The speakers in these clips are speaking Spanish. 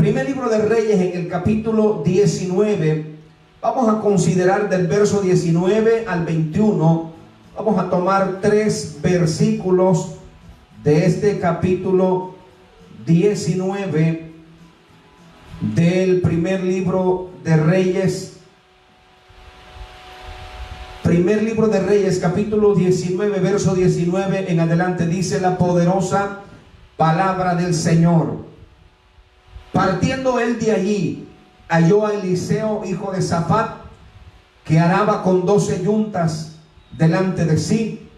Primer libro de Reyes, en el capítulo 19, vamos a considerar del verso 19 al 21. Vamos a tomar 3 versículos de este capítulo 19 del primer libro de Reyes. Primer libro de Reyes, capítulo 19, verso 19 en adelante, dice la poderosa palabra del Señor. Partiendo él de allí, halló a Eliseo, hijo de Safat, que araba con 12 yuntas delante de sí,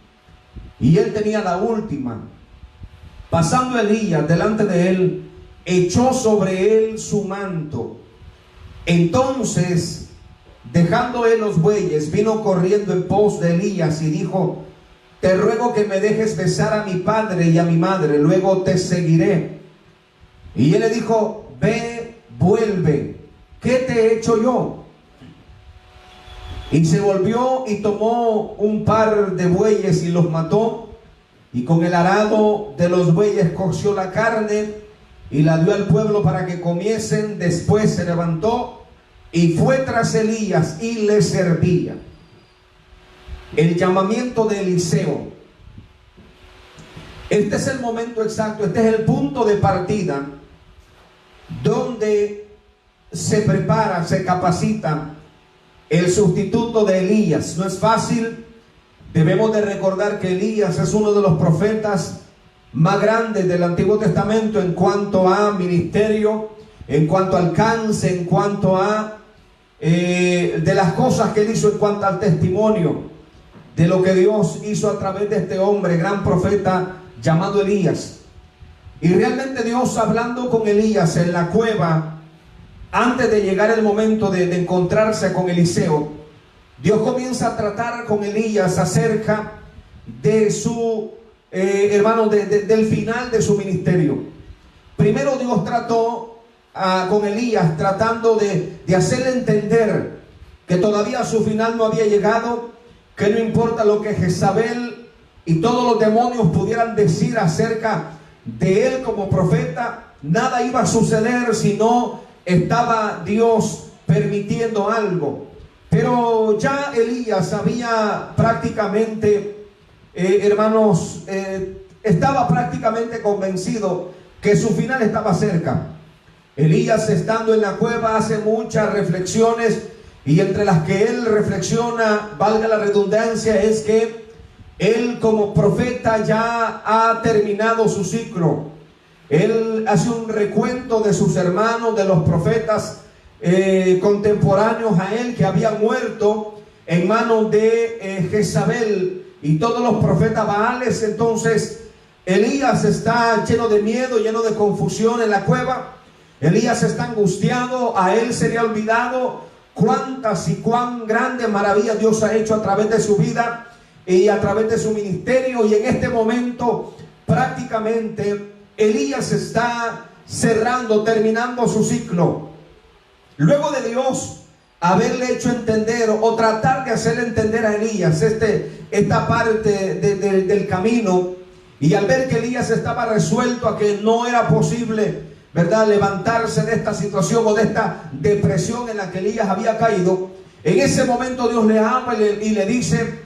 y él tenía la última. Pasando Elías delante de él, echó sobre él su manto. Entonces, dejando él los bueyes, vino corriendo en pos de Elías y dijo: te ruego que me dejes besar a mi padre y a mi madre, luego te seguiré. Y él le dijo: ve, vuelve, ¿qué te he hecho yo? Y se volvió y tomó un par de bueyes y los mató, y con el arado de los bueyes coció la carne y la dio al pueblo para que comiesen. Después se levantó y fue tras Elías y le servía. El llamamiento de Eliseo. Este es el momento exacto, este es el punto de partida donde se prepara, se capacita el sustituto de Elías. No es fácil. Debemos de recordar que Elías es uno de los profetas más grandes del Antiguo Testamento en cuanto a ministerio, en cuanto a alcance, en cuanto a de las cosas que él hizo, en cuanto al testimonio de lo que Dios hizo a través de este hombre, gran profeta llamado Elías. Y realmente Dios, hablando con Elías en la cueva, antes de llegar el momento de encontrarse con Eliseo, Dios comienza a tratar con Elías acerca de su del final de su ministerio. Primero Dios trató con Elías, tratando de hacerle entender que todavía su final no había llegado, que no importa lo que Jezabel y todos los demonios pudieran decir acerca de él como profeta, nada iba a suceder si no estaba Dios permitiendo algo. Pero ya Elías había prácticamente, estaba prácticamente convencido que su final estaba cerca. Elías, estando en la cueva, hace muchas reflexiones, y entre las que él reflexiona, valga la redundancia, es que él como profeta ya ha terminado su ciclo. Él hace un recuento de sus hermanos, de los profetas contemporáneos a él, que habían muerto en manos de Jezabel y todos los profetas baales. Entonces Elías está lleno de miedo, lleno de confusión en la cueva. Elías está angustiado. A él se le ha olvidado cuántas y cuán grandes maravillas Dios ha hecho a través de su vida y a través de su ministerio. Y en este momento prácticamente Elías está cerrando, terminando su ciclo. Luego de Dios haberle hecho entender o tratar de hacerle entender a Elías esta parte del camino, y al ver que Elías estaba resuelto a que no era posible, ¿verdad?, levantarse de esta situación o de esta depresión en la que Elías había caído, en ese momento Dios le habla y le dice: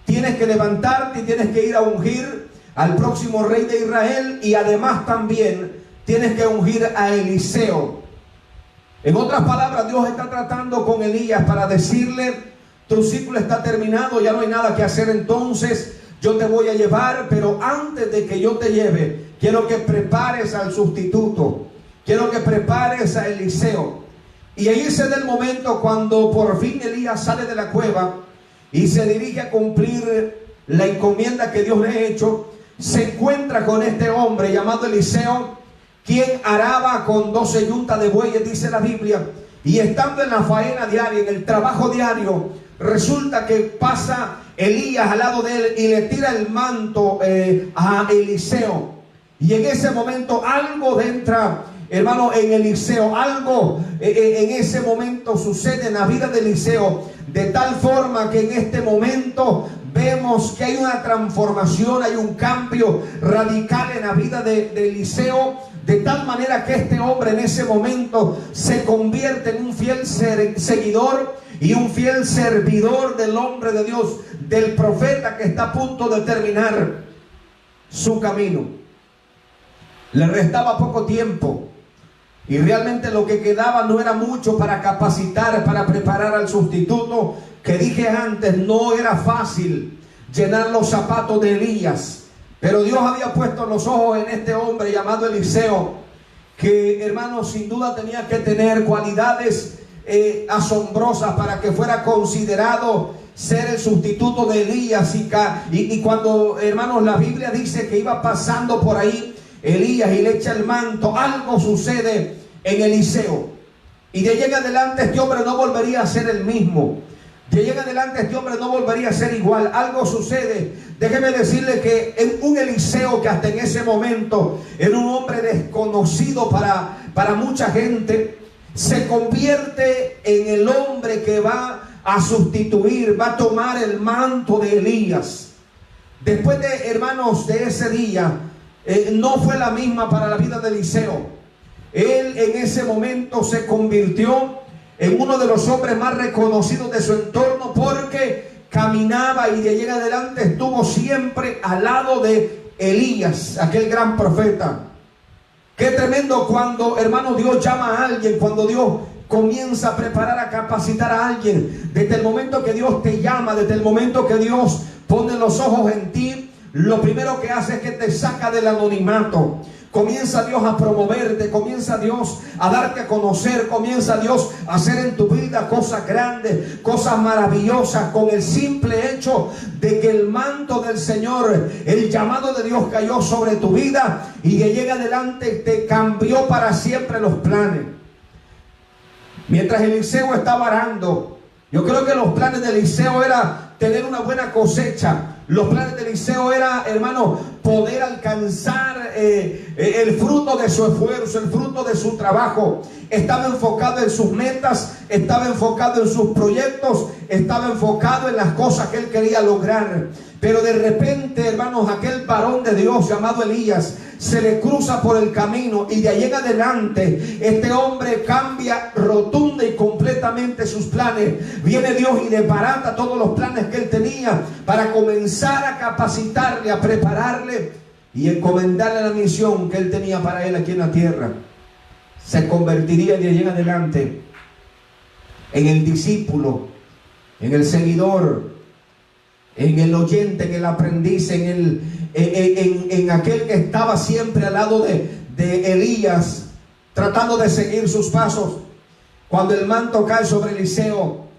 tienes que levantarte y tienes que ir a ungir al próximo rey de Israel, y además también tienes que ungir a Eliseo. En otras palabras, Dios está tratando con Elías para decirle: tu ciclo está terminado, ya no hay nada que hacer, entonces yo te voy a llevar, pero antes de que yo te lleve, quiero que prepares al sustituto, quiero que prepares a Eliseo. Y ahí se da el momento cuando por fin Elías sale de la cueva y se dirige a cumplir la encomienda que Dios le ha hecho. Se encuentra con este hombre llamado Eliseo, quien araba con 12 yuntas de bueyes, dice la Biblia. Y estando en la faena diaria, en el trabajo diario, resulta que pasa Elías al lado de él y le tira el manto a Eliseo. Y en ese momento algo entra, hermano, en Eliseo. Algo en ese momento sucede en la vida de Eliseo, de tal forma que en este momento ve vemos que hay una transformación, hay un cambio radical en la vida de Eliseo, de tal manera que este hombre en ese momento se convierte en un fiel seguidor y un fiel servidor del hombre de Dios, del profeta que está a punto de terminar su camino. Le restaba poco tiempo y realmente lo que quedaba no era mucho para capacitar, para preparar al sustituto, que dije antes, no era fácil llenar los zapatos de Elías. Pero Dios había puesto los ojos en este hombre llamado Eliseo, que, hermanos, sin duda tenía que tener cualidades asombrosas para que fuera considerado ser el sustituto de Elías. Y cuando, hermanos, la Biblia dice que iba pasando por ahí Elías y le echa el manto, algo sucede en Eliseo. Y de ahí en adelante este hombre no volvería a ser el mismo. De ahí en adelante este hombre no volvería a ser igual. Algo sucede. Déjeme decirle que en un Eliseo que hasta en ese momento era un hombre desconocido para mucha gente, se convierte en el hombre que va a sustituir, va a tomar el manto de Elías. Después de, hermanos, de ese día, no fue la misma para la vida de Eliseo. Él en ese momento se convirtió en uno de los hombres más reconocidos de su entorno, porque caminaba y de allí en adelante estuvo siempre al lado de Elías, aquel gran profeta. Qué tremendo cuando, hermano, Dios llama a alguien, cuando Dios comienza a preparar, a capacitar a alguien. Desde el momento que Dios te llama, desde el momento que Dios pone los ojos en ti, lo primero que hace es que te saca del anonimato. Comienza Dios a promoverte, comienza Dios a darte a conocer, comienza Dios a hacer en tu vida cosas grandes, cosas maravillosas, con el simple hecho de que el manto del Señor, el llamado de Dios cayó sobre tu vida y que llega adelante te cambió para siempre los planes. Mientras Eliseo estaba arando, yo creo que los planes de Eliseo era tener una buena cosecha. Los planes de Eliseo era, hermano, poder alcanzar el fruto de su esfuerzo, el fruto de su trabajo. Estaba enfocado en sus metas, estaba enfocado en sus proyectos, estaba enfocado en las cosas que él quería lograr. Pero de repente, hermanos, aquel varón de Dios llamado Elías se le cruza por el camino y de ahí en adelante este hombre cambia rotunda y completamente sus planes. Viene Dios y desbarata todos los planes que él tenía para comenzar a capacitarle, a prepararle y encomendarle la misión que él tenía para él aquí en la tierra. Se convertiría de ahí en adelante en el discípulo, en el seguidor, en el oyente, en el aprendiz, en aquel que estaba siempre al lado de Elías, tratando de seguir sus pasos. Cuando el manto cae sobre Eliseo,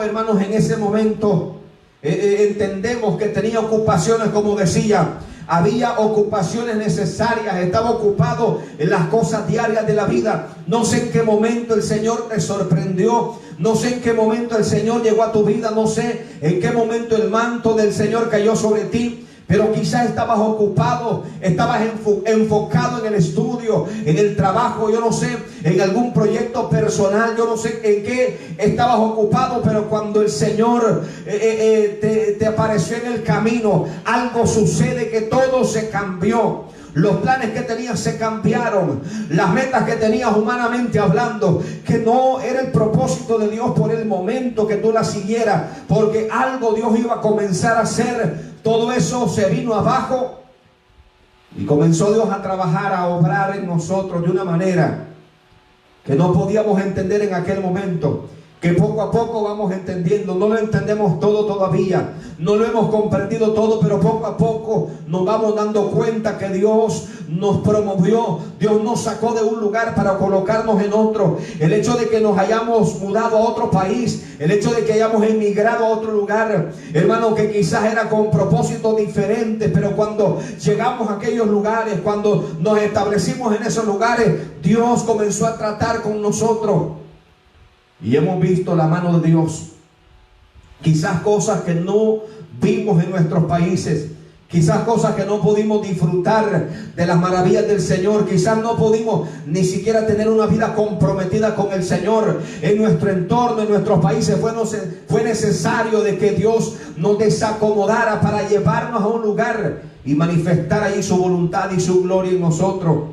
hermanos, en ese momento entendemos que tenía ocupaciones, como decía. Había ocupaciones necesarias, estaba ocupado en las cosas diarias de la vida. No sé en qué momento el Señor te sorprendió, no sé en qué momento el Señor llegó a tu vida, no sé en qué momento el manto del Señor cayó sobre ti. Pero quizás estabas ocupado, estabas enfocado en el estudio, en el trabajo, yo no sé, en algún proyecto personal, yo no sé en qué estabas ocupado, pero cuando el Señor te apareció en el camino, algo sucede, que todo se cambió. Los planes que tenías se cambiaron, las metas que tenías humanamente hablando, que no era el propósito de Dios por el momento que tú la siguieras, porque algo Dios iba a comenzar a hacer. Todo eso se vino abajo y comenzó Dios a trabajar, a obrar en nosotros de una manera que no podíamos entender en aquel momento, que poco a poco vamos entendiendo. No lo entendemos todo todavía, no lo hemos comprendido todo, pero poco a poco nos vamos dando cuenta que Dios nos promovió, Dios nos sacó de un lugar para colocarnos en otro. El hecho de que nos hayamos mudado a otro país, el hecho de que hayamos emigrado a otro lugar, hermano, que quizás era con propósitos diferentes, pero cuando llegamos a aquellos lugares, cuando nos establecimos en esos lugares, Dios comenzó a tratar con nosotros. Y hemos visto la mano de Dios. Quizás cosas que no vimos en nuestros países, quizás cosas que no pudimos disfrutar de las maravillas del Señor, quizás no pudimos ni siquiera tener una vida comprometida con el Señor en nuestro entorno, en nuestros países. Fue necesario de que Dios nos desacomodara para llevarnos a un lugar y manifestar ahí su voluntad y su gloria en nosotros.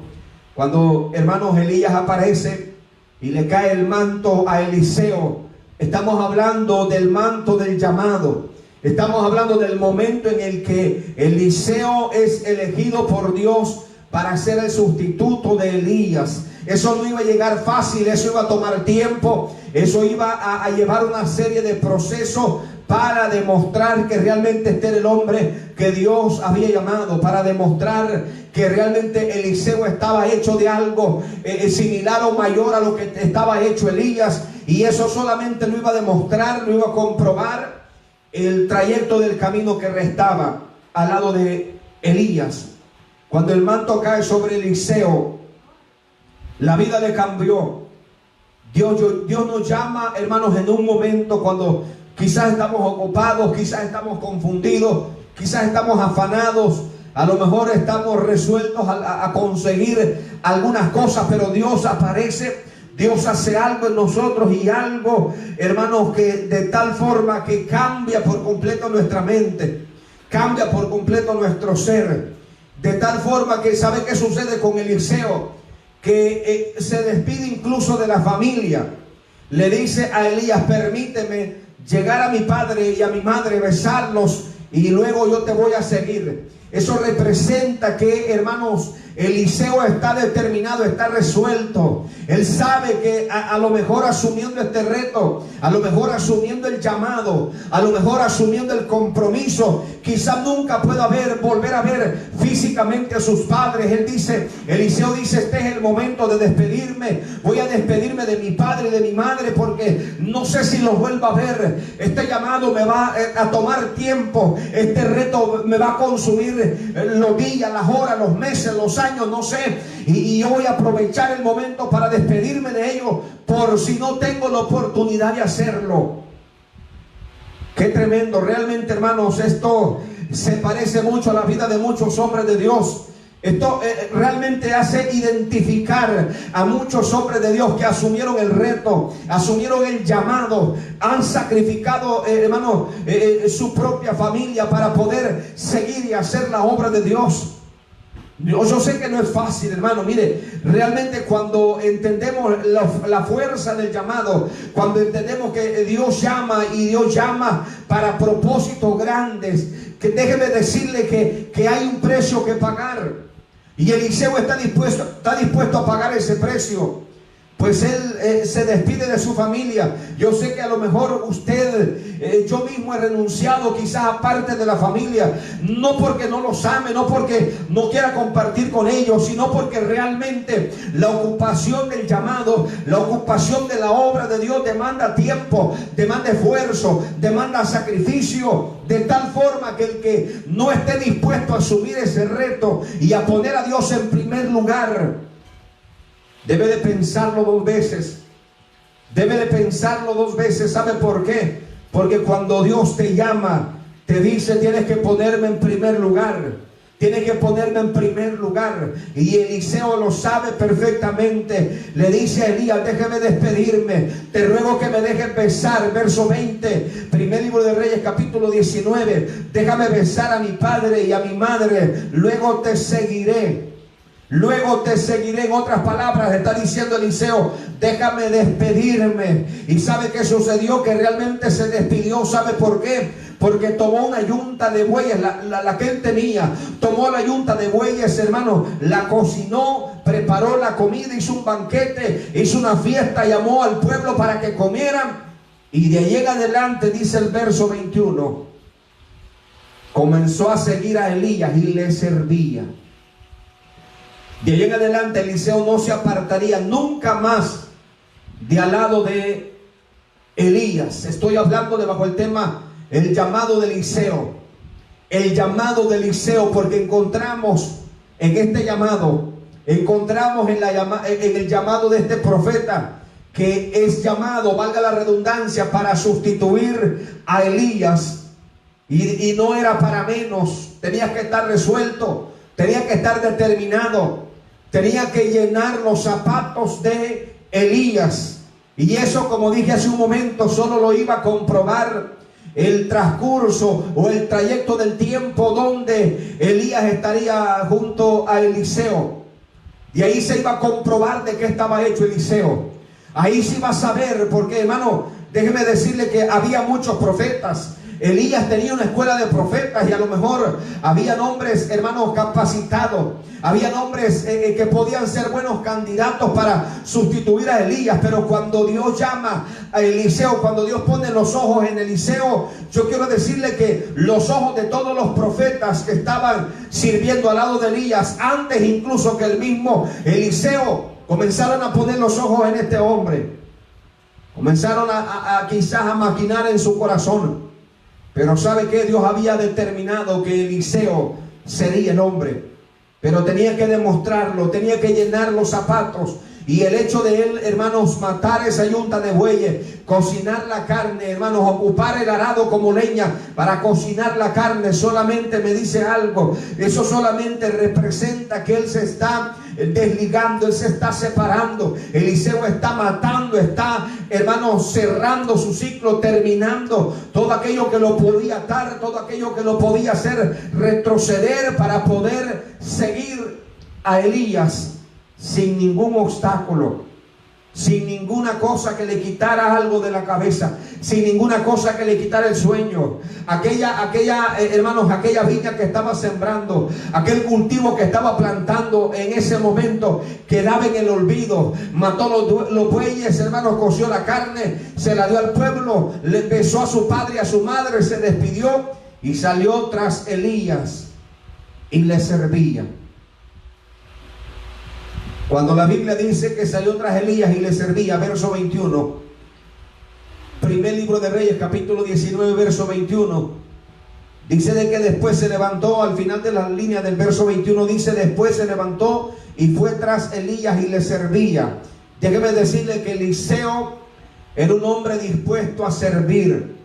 Cuando, hermanos, Elías aparece y le cae el manto a Eliseo, estamos hablando del manto del llamado. Estamos hablando del momento en el que Eliseo es elegido por Dios para ser el sustituto de Elías. Eso no iba a llegar fácil, eso iba a tomar tiempo, eso iba a llevar una serie de procesos para demostrar que realmente este era el hombre que Dios había llamado, para demostrar que realmente Eliseo estaba hecho de algo similar o mayor a lo que estaba hecho Elías. Y eso solamente lo iba a demostrar, lo iba a comprobar el trayecto del camino que restaba al lado de Elías. Cuando el manto cae sobre Eliseo, la vida le cambió. Dios nos llama, hermanos, en un momento cuando quizás estamos ocupados, quizás estamos confundidos, quizás estamos afanados, a lo mejor estamos resueltos a conseguir algunas cosas, pero Dios aparece, Dios hace algo en nosotros, y algo, hermanos, que de tal forma que cambia por completo nuestra mente, cambia por completo nuestro ser, de tal forma que, ¿sabe qué sucede con Eliseo? Que se despide incluso de la familia. Le dice a Elías: permíteme llegar a mi padre y a mi madre, besarlos, y luego yo te voy a seguir. Eso representa que, hermanos, Eliseo está determinado, está resuelto. Él sabe que a lo mejor asumiendo este reto, a lo mejor asumiendo el llamado, a lo mejor asumiendo el compromiso, quizás nunca pueda volver a ver físicamente a sus padres. Eliseo dice: este es el momento de despedirme. Voy a despedirme de mi padre y de mi madre, porque no sé si los vuelva a ver. Este llamado me va a tomar tiempo. Este reto me va a consumir los días, las horas, los meses, los años, no sé. Y yo voy a aprovechar el momento para despedirme de ellos, por si no tengo la oportunidad de hacerlo. Qué tremendo. Realmente, hermanos, esto se parece mucho a la vida de muchos hombres de Dios. Esto realmente hace identificar a muchos hombres de Dios que asumieron el reto, asumieron el llamado, han sacrificado, hermanos, su propia familia para poder seguir y hacer la obra de Dios. Yo sé que no es fácil, hermano. Mire, realmente cuando entendemos la fuerza del llamado, cuando entendemos que Dios llama, y Dios llama para propósitos grandes, que déjeme decirle que hay un precio que pagar. Y Eliseo está dispuesto a pagar ese precio. Pues él se despide de su familia. Yo sé que a lo mejor usted, yo mismo he renunciado quizás a parte de la familia, no porque no los ame, no porque no quiera compartir con ellos, sino porque realmente la ocupación del llamado, la ocupación de la obra de Dios demanda tiempo, demanda esfuerzo, demanda sacrificio, de tal forma que el que no esté dispuesto a asumir ese reto y a poner a Dios en primer lugar, debe de pensarlo dos veces. Debe de pensarlo dos veces. ¿Sabe por qué? Porque cuando Dios te llama, te dice: tienes que ponerme en primer lugar. Tienes que ponerme en primer lugar. Y Eliseo lo sabe perfectamente. Le dice a Elías: déjeme despedirme. Te ruego que me dejes besar. Verso 20. Primer libro de Reyes, capítulo 19. Déjame besar a mi padre y a mi madre. Luego te seguiré. Luego te seguiré. En otras palabras, está diciendo Eliseo: déjame despedirme. ¿Y sabe qué sucedió? Que realmente se despidió. ¿Sabe por qué? Porque tomó una yunta de bueyes, la que él tenía. Tomó la yunta de bueyes, hermano, la cocinó, preparó la comida, hizo un banquete, hizo una fiesta, llamó al pueblo para que comieran. Y de ahí en adelante, dice el verso 21, comenzó a seguir a Elías y le servía. De ahí en adelante Eliseo no se apartaría nunca más de al lado de Elías. Estoy hablando bajo el tema el llamado de Eliseo. El llamado de Eliseo, porque encontramos en este llamado, encontramos en el llamado de este profeta, que es llamado, valga la redundancia, para sustituir a Elías. Y no era para menos. Tenía que estar resuelto, tenía que estar determinado. Tenía que llenar los zapatos de Elías. Y eso, como dije hace un momento, solo lo iba a comprobar el transcurso o el trayecto del tiempo donde Elías estaría junto a Eliseo. Y ahí se iba a comprobar de qué estaba hecho Eliseo. Ahí se iba a saber, porque hermano, déjeme decirle que había muchos profetas. Elías tenía una escuela de profetas y a lo mejor había hombres, hermanos, capacitados. Había hombres que podían ser buenos candidatos para sustituir a Elías. Pero cuando Dios llama a Eliseo, cuando Dios pone los ojos en Eliseo, yo quiero decirle que los ojos de todos los profetas que estaban sirviendo al lado de Elías, antes incluso que el mismo Eliseo, comenzaron a poner los ojos en este hombre. Comenzaron quizás a maquinar en su corazón. Pero ¿sabe qué? Dios había determinado que Eliseo sería el hombre. Pero tenía que demostrarlo, tenía que llenar los zapatos. Y el hecho de él, hermanos, matar esa yunta de bueyes, cocinar la carne, hermanos, ocupar el arado como leña para cocinar la carne, solamente me dice algo. Eso solamente representa que él se está desligando, él se está separando. Eliseo está matando, está, hermanos, cerrando su ciclo, terminando todo aquello que lo podía atar, todo aquello que lo podía hacer retroceder para poder seguir a Elías sin ningún obstáculo, sin ninguna cosa que le quitara algo de la cabeza, sin ninguna cosa que le quitara el sueño. Hermanos, aquella viña que estaba sembrando, aquel cultivo que estaba plantando en ese momento, quedaba en el olvido. Mató los bueyes, hermanos, coció la carne, se la dio al pueblo, le besó a su padre y a su madre, se despidió y salió tras Elías y le servía. Cuando la Biblia dice que salió tras Elías y le servía, verso 21, primer libro de Reyes, capítulo 19, verso 21, dice de que después se levantó, al final de la línea del verso 21 dice, después se levantó y fue tras Elías y le servía. Déjeme decirle que Eliseo era un hombre dispuesto a servir,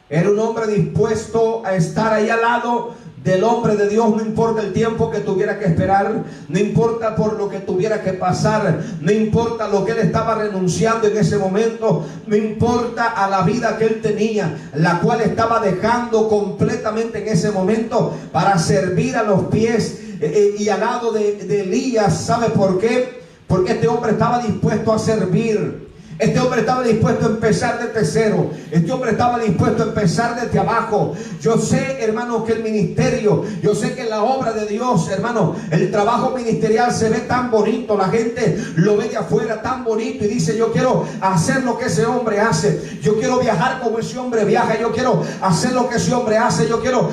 era un hombre dispuesto a estar ahí al lado del hombre de Dios, no importa el tiempo que tuviera que esperar, no importa por lo que tuviera que pasar, no importa lo que él estaba renunciando en ese momento, no importa a la vida que él tenía, la cual estaba dejando completamente en ese momento para servir a los pies y al lado de Elías. ¿Sabe por qué? Porque este hombre estaba dispuesto a servir. Este hombre estaba dispuesto a empezar desde cero. Este hombre estaba dispuesto a empezar desde abajo. Yo sé, hermanos, que el ministerio, yo sé que la obra de Dios, hermanos, el trabajo ministerial se ve tan bonito. La gente lo ve de afuera tan bonito y dice, yo quiero hacer lo que ese hombre hace. Yo quiero viajar como ese hombre viaja. Yo quiero hacer lo que ese hombre hace. Yo quiero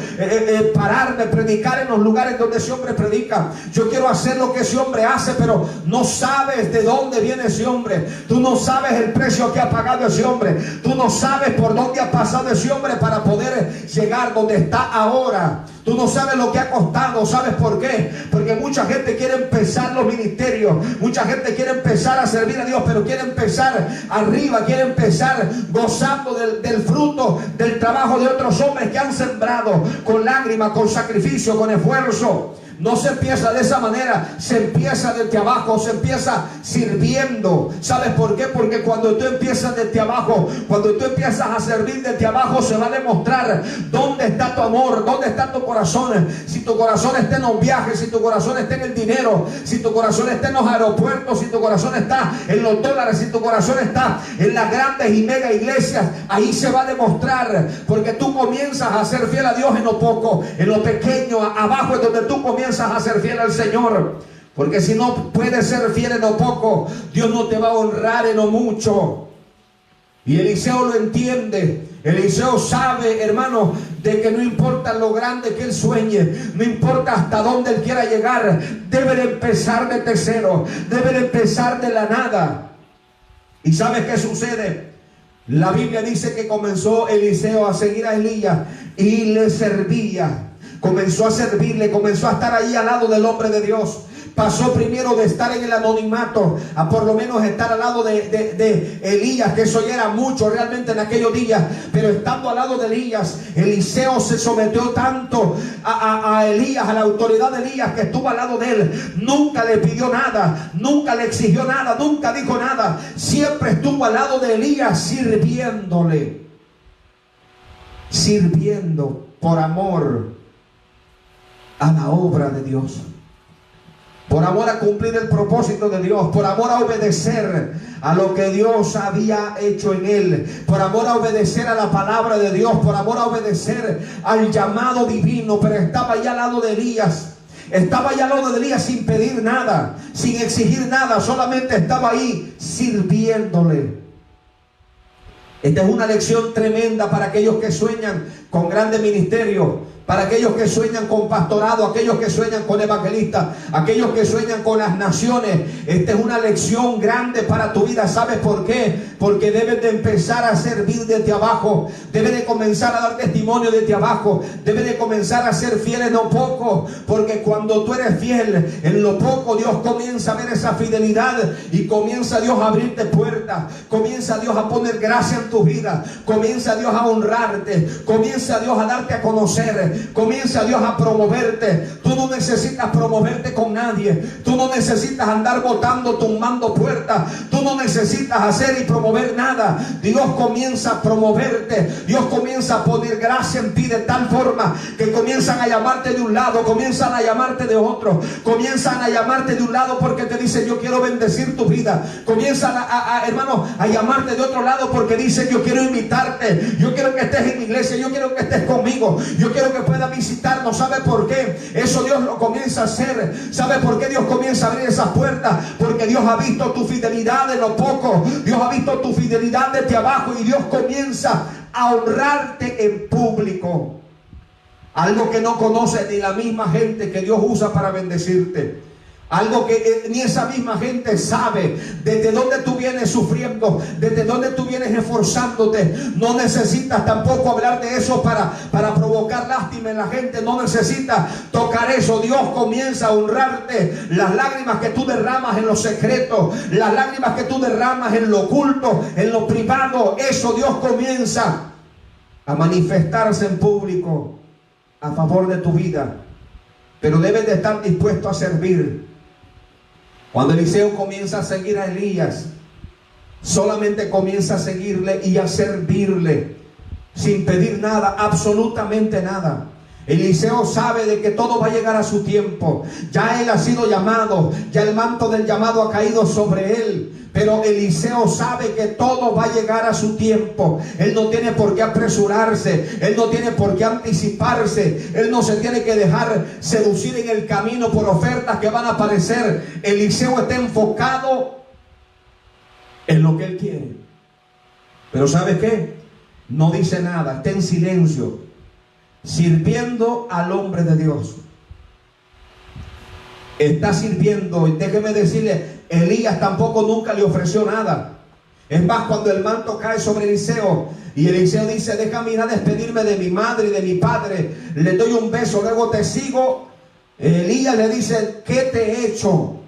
pararme, predicar en los lugares donde ese hombre predica. Yo quiero hacer lo que ese hombre hace, pero no sabes de dónde viene ese hombre. Tú no sabes el precio que ha pagado ese hombre. Tú no sabes por dónde ha pasado ese hombre para poder llegar donde está ahora. Tú no sabes lo que ha costado. ¿Sabes por qué? Porque mucha gente quiere empezar los ministerios, mucha gente quiere empezar a servir a Dios, pero quiere empezar arriba, quiere empezar gozando del fruto del trabajo de otros hombres que han sembrado con lágrimas, con sacrificio, con esfuerzo. No se empieza de esa manera, se empieza desde abajo, se empieza sirviendo. ¿Sabes por qué? Porque cuando tú empiezas desde abajo, cuando tú empiezas a servir desde abajo, se va a demostrar dónde está tu amor, dónde está tu corazón. Si tu corazón está en un viaje, si tu corazón está en el dinero, si tu corazón está en los aeropuertos, si tu corazón está en los dólares, si tu corazón está en las grandes y mega iglesias, ahí se va a demostrar. Porque tú comienzas a ser fiel a Dios en lo poco, en lo pequeño. Abajo es donde tú comienzas a ser fiel al Señor. Porque si no puedes ser fiel en lo poco, Dios no te va a honrar en lo mucho. Y Eliseo lo entiende. Eliseo sabe, hermano, de que no importa lo grande que él sueñe, no importa hasta dónde él quiera llegar, debe de empezar desde cero, debe de empezar de la nada. ¿Y sabes qué sucede? La Biblia dice que comenzó Eliseo a seguir a Elías y le servía. Comenzó a servirle, comenzó a estar ahí al lado del hombre de Dios. Pasó primero de estar en el anonimato a por lo menos estar al lado de Elías, que eso ya era mucho realmente en aquellos días. Pero estando al lado de Elías, Eliseo se sometió tanto a Elías, a la autoridad de Elías, que estuvo al lado de él. Nunca le pidió nada, nunca le exigió nada, nunca dijo nada. Siempre estuvo al lado de Elías sirviéndole. sirviendo por amor a la obra de Dios, por amor a cumplir el propósito de Dios, por amor a obedecer a lo que Dios había hecho en él, por amor a obedecer a la palabra de Dios, por amor a obedecer al llamado divino. Pero estaba allá al lado de Elías, estaba allá al lado de Elías sin pedir nada, sin exigir nada, solamente estaba ahí sirviéndole. Esta es una lección tremenda para aquellos que sueñan con grandes ministerios, para aquellos que sueñan con pastorado, aquellos que sueñan con evangelistas, aquellos que sueñan con las naciones. Esta es una lección grande para tu vida. ¿Sabes por qué? Porque debes de empezar a servir desde abajo, debes de comenzar a dar testimonio desde abajo, debes de comenzar a ser fiel en lo poco, porque cuando tú eres fiel en lo poco, Dios comienza a ver esa fidelidad y comienza Dios a abrirte puertas, comienza Dios a poner gracia en tu vida, comienza Dios a honrarte, comienza Dios a darte a conocer, comienza Dios a promoverte. Tú no necesitas promoverte con nadie, tú no necesitas andar votando, tumbando puertas, tú no necesitas hacer y promover nada. Dios comienza a promoverte, Dios comienza a poner gracia en ti de tal forma que comienzan a llamarte de un lado, comienzan a llamarte de otro, comienzan a llamarte de un lado porque te dicen yo quiero bendecir tu vida, comienzan hermano, a llamarte de otro lado porque dicen yo quiero invitarte, yo quiero que estés en mi iglesia, yo quiero que estés conmigo, yo quiero que puedas visitarnos. ¿Sabe por qué? Eso Dios lo comienza a hacer. ¿Sabe por qué Dios comienza a abrir esas puertas? Porque Dios ha visto tu fidelidad en lo poco, Dios ha visto tu fidelidad desde abajo y Dios comienza a honrarte en público. Algo que no conoce ni la misma gente que Dios usa para bendecirte. Algo que ni esa misma gente sabe. Desde dónde tú vienes sufriendo, desde dónde tú vienes esforzándote. No necesitas tampoco hablar de eso para provocar lástima en la gente. No necesitas tocar eso. Dios comienza a honrarte. Las lágrimas que tú derramas en lo secreto, las lágrimas que tú derramas en lo oculto, en lo privado, eso Dios comienza a manifestarse en público a favor de tu vida. Pero debes de estar dispuesto a servir. Cuando Eliseo comienza a seguir a Elías, solamente comienza a seguirle y a servirle sin pedir nada, absolutamente nada. Eliseo sabe de que todo va a llegar a su tiempo. Ya él ha sido llamado, ya el manto del llamado ha caído sobre él. Pero Eliseo sabe que todo va a llegar a su tiempo. Él no tiene por qué apresurarse, él no tiene por qué anticiparse, él no se tiene que dejar seducir en el camino por ofertas que van a aparecer. Eliseo está enfocado en lo que él quiere. Pero ¿sabe qué? No dice nada, está en silencio, sirviendo al hombre de Dios. Está sirviendo. Y déjeme decirle, Elías tampoco nunca le ofreció nada. Es más, cuando el manto cae sobre Eliseo y Eliseo dice, déjame ir a despedirme de mi madre y de mi padre, le doy un beso, luego te sigo. Elías le dice, ¿qué te he hecho?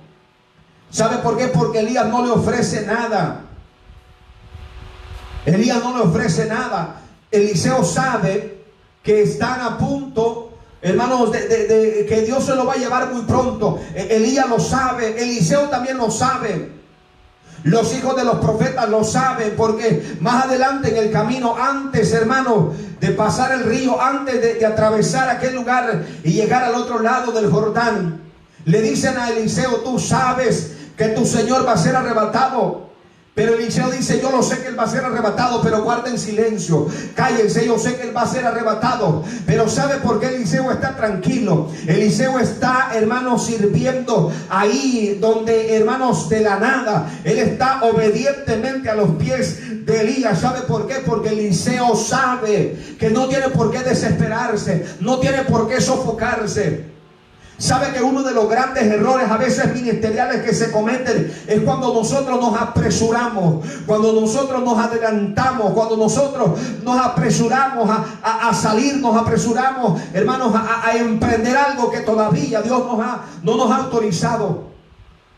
¿Sabe por qué? Porque Elías no le ofrece nada. Elías no le ofrece nada. Eliseo sabe que están a punto, hermanos, que Dios se lo va a llevar muy pronto. Elías lo sabe, Eliseo también lo sabe. Los hijos de los profetas lo saben, porque más adelante en el camino, antes, hermanos, de pasar el río, antes de atravesar aquel lugar y llegar al otro lado del Jordán, le dicen a Eliseo, tú sabes que tu Señor va a ser arrebatado. Pero Eliseo dice, yo lo sé que él va a ser arrebatado, pero guarden silencio, cállense, yo sé que él va a ser arrebatado. Pero ¿sabe por qué Eliseo está tranquilo? Eliseo está, hermanos, sirviendo ahí donde, hermanos, de la nada. Él está obedientemente a los pies de Elías. ¿Sabe por qué? Porque Eliseo sabe que no tiene por qué desesperarse, no tiene por qué sofocarse. Sabe que uno de los grandes errores a veces ministeriales que se cometen es cuando nosotros nos apresuramos, cuando nosotros nos adelantamos, cuando nosotros nos apresuramos a salir, nos apresuramos, hermanos, a emprender algo que todavía Dios no nos ha autorizado.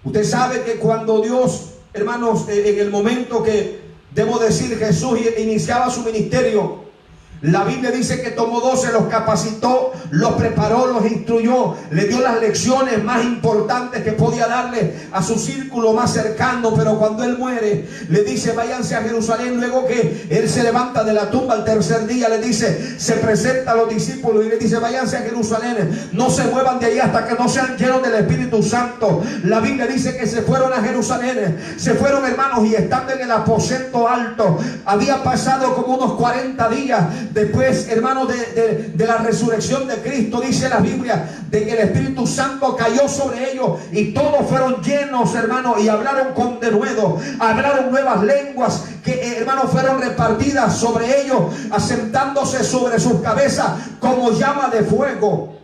Usted sabe que cuando Dios, hermanos, en el momento que, debo decir, Jesús iniciaba su ministerio, La Biblia dice que tomó 12, los capacitó, los preparó, los instruyó, le dio las lecciones más importantes que podía darle a su círculo más cercano. Pero cuando él muere, le dice: váyanse a Jerusalén. Luego que él se levanta de la tumba al tercer día, le dice, se presenta a los discípulos y le dice: váyanse a Jerusalén, no se muevan de ahí hasta que no sean llenos del Espíritu Santo. La Biblia dice que se fueron a Jerusalén, se fueron, hermanos, y estando en el aposento alto, había pasado como unos 40 días después, hermanos, de la resurrección de Cristo. Dice la Biblia de que el Espíritu Santo cayó sobre ellos y todos fueron llenos, hermanos, y hablaron con denuedo, hablaron nuevas lenguas que, hermanos, fueron repartidas sobre ellos, asentándose sobre sus cabezas como llama de fuego.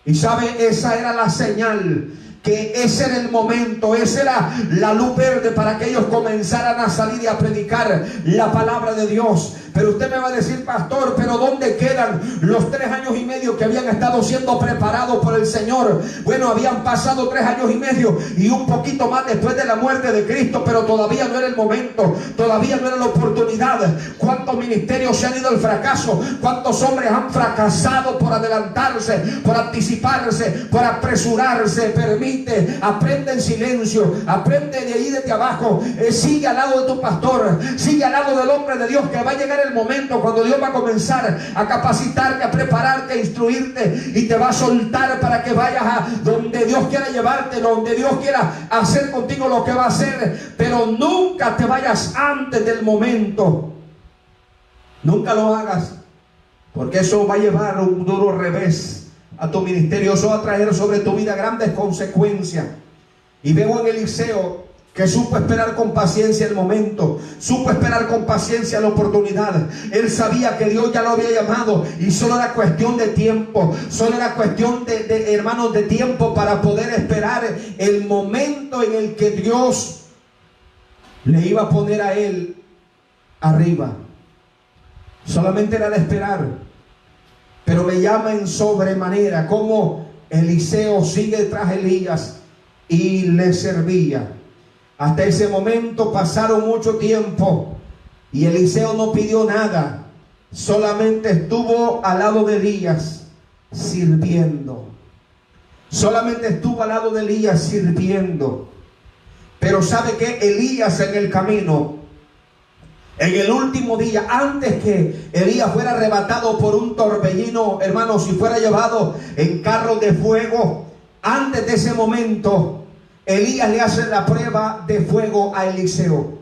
Y sabe, esa era la señal, que ese era el momento, esa era la luz verde para que ellos comenzaran a salir y a predicar la palabra de Dios. Pero usted me va a decir: pastor, pero ¿dónde quedan los 3 años y medio que habían estado siendo preparados por el Señor? Bueno, habían pasado 3 años y medio y un poquito más después de la muerte de Cristo, pero todavía no era el momento, todavía no era la oportunidad. ¿Cuántos ministerios se han ido al fracaso? ¿Cuántos hombres han fracasado por adelantarse, por anticiparse, por apresurarse? Permite, aprende en silencio, aprende de ahí desde abajo, sigue al lado de tu pastor, sigue al lado del hombre de Dios, que va a llegar el momento cuando Dios va a comenzar a capacitarte, a prepararte, a instruirte, y te va a soltar para que vayas a donde Dios quiera llevarte, donde Dios quiera hacer contigo lo que va a hacer. Pero nunca te vayas antes del momento. Nunca lo hagas, porque eso va a llevar un duro revés a tu ministerio. Eso va a traer sobre tu vida grandes consecuencias. Y veo en Eliseo que supo esperar con paciencia el momento, supo esperar con paciencia la oportunidad. Él sabía que Dios ya lo había llamado y solo era cuestión de tiempo, solo era cuestión hermanos, de tiempo para poder esperar el momento en el que Dios le iba a poner a él arriba. Solamente era de esperar. Pero me llama en sobremanera cómo Eliseo sigue tras Elías y le servía. Hasta ese momento pasaron mucho tiempo y Eliseo no pidió nada, solamente estuvo al lado de Elías sirviendo. Solamente estuvo al lado de Elías sirviendo. Pero ¿sabe qué? Elías en el camino, en el último día, antes que Elías fuera arrebatado por un torbellino, hermanos, y fuera llevado en carros de fuego, antes de ese momento, Elías le hace la prueba de fuego a Eliseo.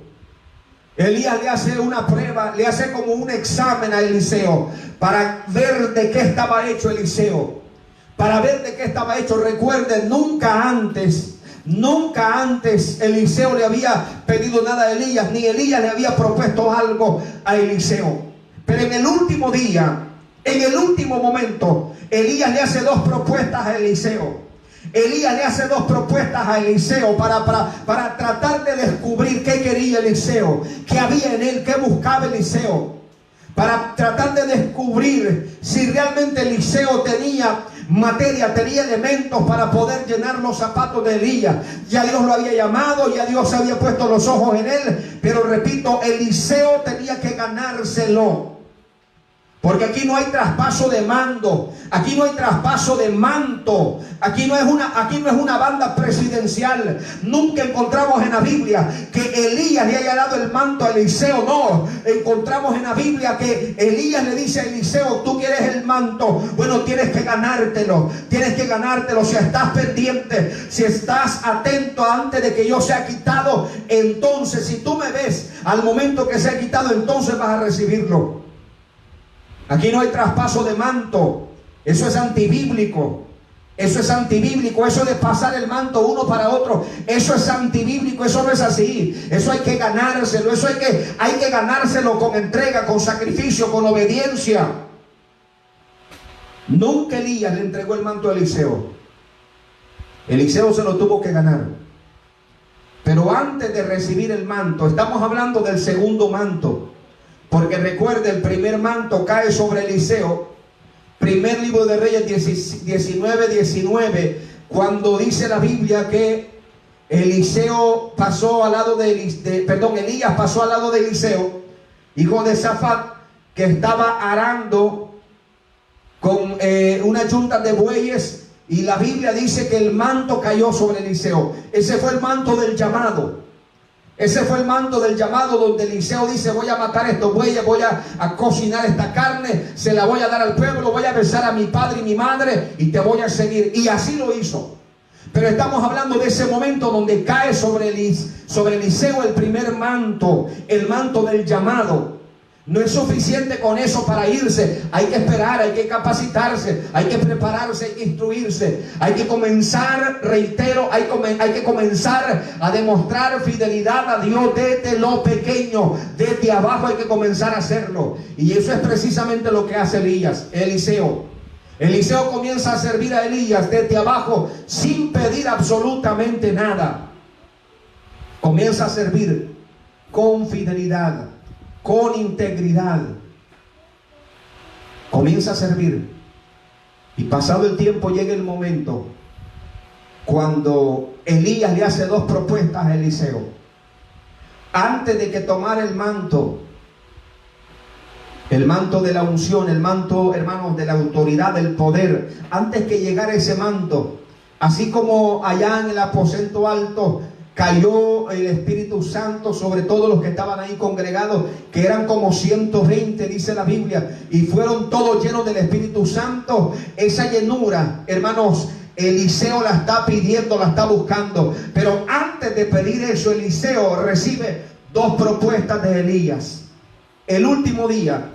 Elías le hace una prueba, le hace como un examen a Eliseo para ver de qué estaba hecho Eliseo. Para ver de qué estaba hecho. Recuerden, nunca antes Eliseo le había pedido nada a Elías, ni Elías le había propuesto algo a Eliseo. Pero en el último día, en el último momento, Elías le hace 2 propuestas a Eliseo. Elías le hace 2 propuestas a Eliseo para tratar de descubrir qué quería Eliseo, qué había en él, qué buscaba Eliseo, para tratar de descubrir si realmente Eliseo tenía materia, tenía elementos para poder llenar los zapatos de Elías. Ya Dios lo había llamado, ya Dios había puesto los ojos en él, pero repito, Eliseo tenía que ganárselo. Porque aquí no hay traspaso de mando, aquí no hay traspaso de manto, aquí no es una banda presidencial. Nunca encontramos en la Biblia que Elías le haya dado el manto a Eliseo. No, encontramos en la Biblia que Elías le dice a Eliseo: tú quieres el manto, bueno, tienes que ganártelo, si estás pendiente, si estás atento antes de que yo sea quitado, entonces si tú me ves al momento que sea quitado, entonces vas a recibirlo. Aquí no hay traspaso de manto. Eso es antibíblico. Eso es antibíblico. Eso de pasar el manto uno para otro, eso es antibíblico. Eso no es así. Eso hay que ganárselo. Eso hay que ganárselo con entrega, con sacrificio, con obediencia. Nunca Elías le entregó el manto a Eliseo. Eliseo se lo tuvo que ganar. Pero antes de recibir el manto, estamos hablando del segundo manto. Porque recuerde, el primer manto cae sobre Eliseo. Primer libro de Reyes 19:19, cuando dice la Biblia que Elías pasó al lado de Eliseo, hijo de Safat, que estaba arando con una yunta de bueyes, y la Biblia dice que el manto cayó sobre Eliseo. Ese fue el manto del llamado. Ese fue el manto del llamado, donde Eliseo dice: voy a matar estos bueyes, voy a cocinar esta carne, se la voy a dar al pueblo, voy a besar a mi padre y mi madre y te voy a seguir. Y así lo hizo. Pero estamos hablando de ese momento donde cae sobre Eliseo el primer manto, el manto del llamado. No es suficiente con eso para irse. Hay que esperar, hay que capacitarse, hay que prepararse, hay que instruirse. Hay que comenzar, reitero, hay que comenzar a demostrar fidelidad a Dios desde lo pequeño. Desde abajo hay que comenzar a hacerlo. Y eso es precisamente lo que hace Eliseo. Eliseo comienza a servir a Elías desde abajo sin pedir absolutamente nada. Comienza a servir con fidelidad, con integridad. Comienza a servir. Y pasado el tiempo llega el momento cuando Elías le hace dos propuestas a Eliseo. Antes de que tomara el manto de la unción, el manto, hermanos, de la autoridad, del poder, antes que llegara ese manto, así como allá en el aposento alto cayó el Espíritu Santo sobre todos los que estaban ahí congregados, que eran como 120, dice la Biblia, y fueron todos llenos del Espíritu Santo. Esa llenura, hermanos, Eliseo la está pidiendo, la está buscando. Pero antes de pedir eso, Eliseo recibe dos propuestas de Elías. El último día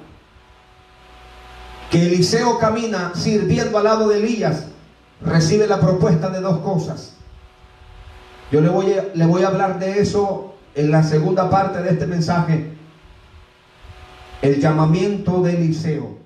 que Eliseo camina sirviendo al lado de Elías, recibe la propuesta de dos cosas. Yo le voy a hablar de eso en la segunda parte de este mensaje. El llamamiento de Eliseo.